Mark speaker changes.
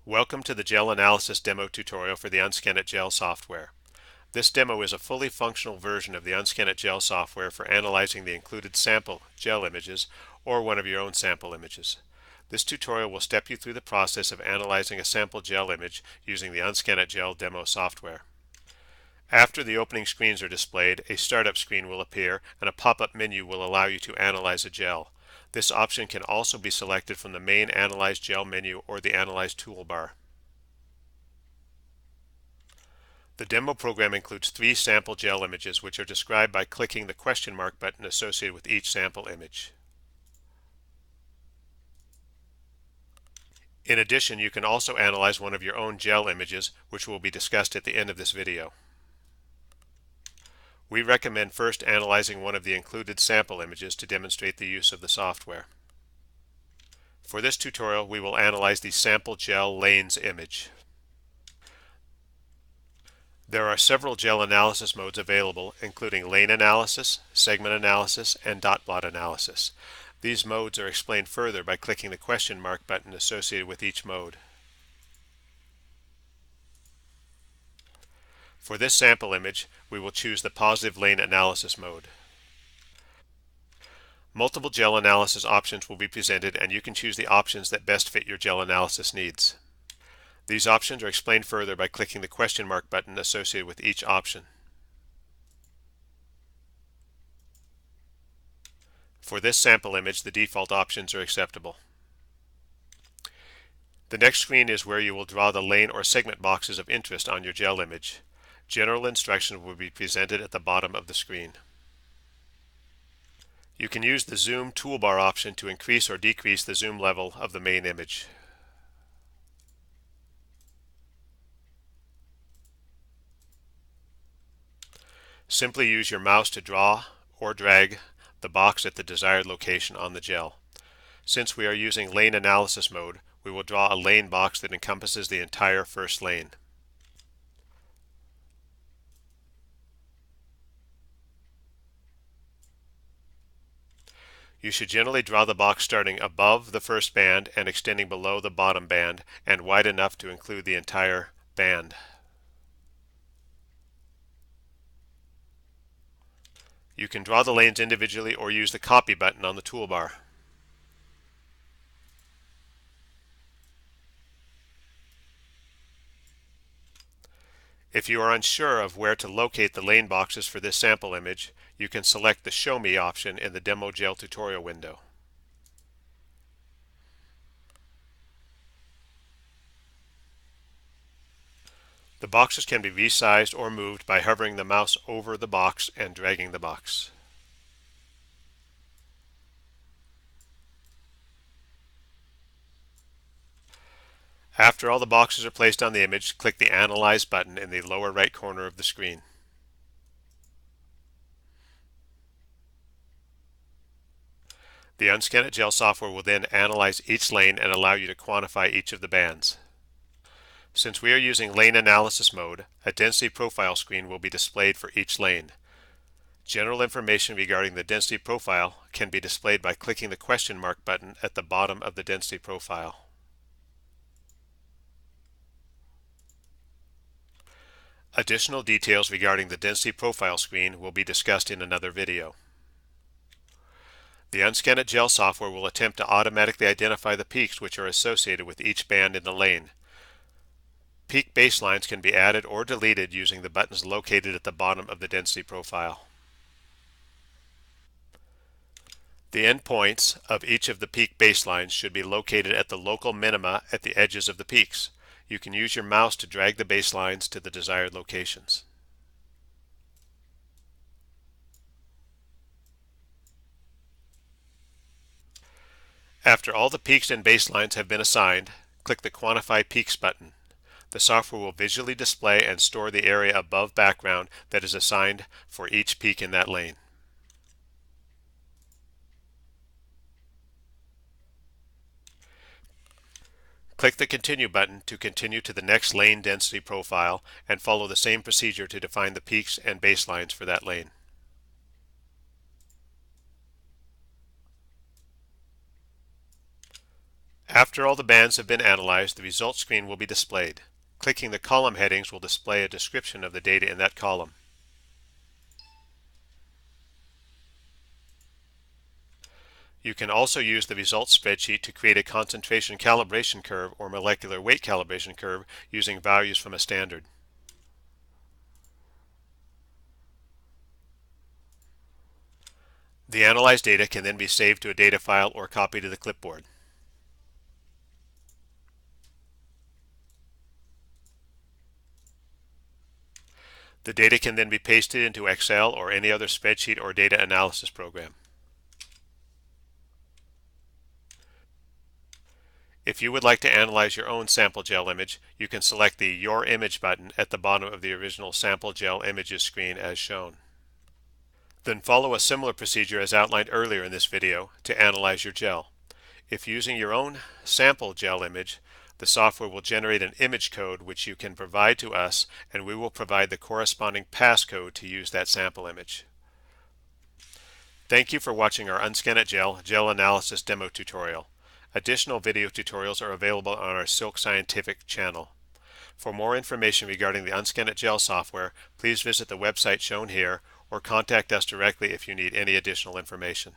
Speaker 1: Welcome to the gel analysis demo tutorial for the Unscan Gel software. This demo is a fully functional version of the Unscan Gel software for analyzing the included sample gel images or one of your own sample images. This tutorial will step you through the process of analyzing a sample gel image using the Unscan Gel demo software. After the opening screens are displayed, a startup screen will appear and a pop-up menu will allow you to analyze a gel. This option can also be selected from the main Analyze Gel menu or the Analyze toolbar. The demo program includes 3 sample gel images which are described by clicking the question mark button associated with each sample image. In addition, you can also analyze one of your own gel images, which will be discussed at the end of this video. We recommend first analyzing one of the included sample images to demonstrate the use of the software. For this tutorial, we will analyze the sample gel lanes image. There are several gel analysis modes available, including lane analysis, segment analysis, and dot plot analysis. These modes are explained further by clicking the question mark button associated with each mode. For this sample image, we will choose the positive lane analysis mode. Multiple gel analysis options will be presented, and you can choose the options that best fit your gel analysis needs. These options are explained further by clicking the question mark button associated with each option. For this sample image, the default options are acceptable. The next screen is where you will draw the lane or segment boxes of interest on your gel image. General instructions will be presented at the bottom of the screen. You can use the Zoom toolbar option to increase or decrease the zoom level of the main image. Simply use your mouse to draw or drag the box at the desired location on the gel. Since we are using lane analysis mode, we will draw a lane box that encompasses the entire first lane. You should generally draw the box starting above the first band and extending below the bottom band and wide enough to include the entire band. You can draw the lanes individually or use the copy button on the toolbar. If you are unsure of where to locate the lane boxes for this sample image, you can select the Show Me option in the Demo Gel tutorial window. The boxes can be resized or moved by hovering the mouse over the box and dragging the box. After all the boxes are placed on the image, click the Analyze button in the lower right corner of the screen. The Unscan Gel software will then analyze each lane and allow you to quantify each of the bands. Since we are using lane analysis mode, a density profile screen will be displayed for each lane. General information regarding the density profile can be displayed by clicking the question mark button at the bottom of the density profile. Additional details regarding the density profile screen will be discussed in another video. The Unscan Gel software will attempt to automatically identify the peaks which are associated with each band in the lane. Peak baselines can be added or deleted using the buttons located at the bottom of the density profile. The endpoints of each of the peak baselines should be located at the local minima at the edges of the peaks. You can use your mouse to drag the baselines to the desired locations. After all the peaks and baselines have been assigned, click the Quantify Peaks button. The software will visually display and store the area above background that is assigned for each peak in that lane. Click the Continue button to continue to the next lane density profile and follow the same procedure to define the peaks and baselines for that lane. After all the bands have been analyzed, the results screen will be displayed. Clicking the column headings will display a description of the data in that column. You can also use the results spreadsheet to create a concentration calibration curve or molecular weight calibration curve using values from a standard. The analyzed data can then be saved to a data file or copied to the clipboard. The data can then be pasted into Excel or any other spreadsheet or data analysis program. If you would like to analyze your own sample gel image, you can select the Your Image button at the bottom of the original sample gel images screen as shown. Then follow a similar procedure as outlined earlier in this video to analyze your gel. If using your own sample gel image, the software will generate an image code which you can provide to us, and we will provide the corresponding passcode to use that sample image. Thank you for watching our Unscan Gel Analysis demo tutorial. Additional video tutorials are available on our Silk Scientific channel. For more information regarding the Unscan Gel software, please visit the website shown here or contact us directly if you need any additional information.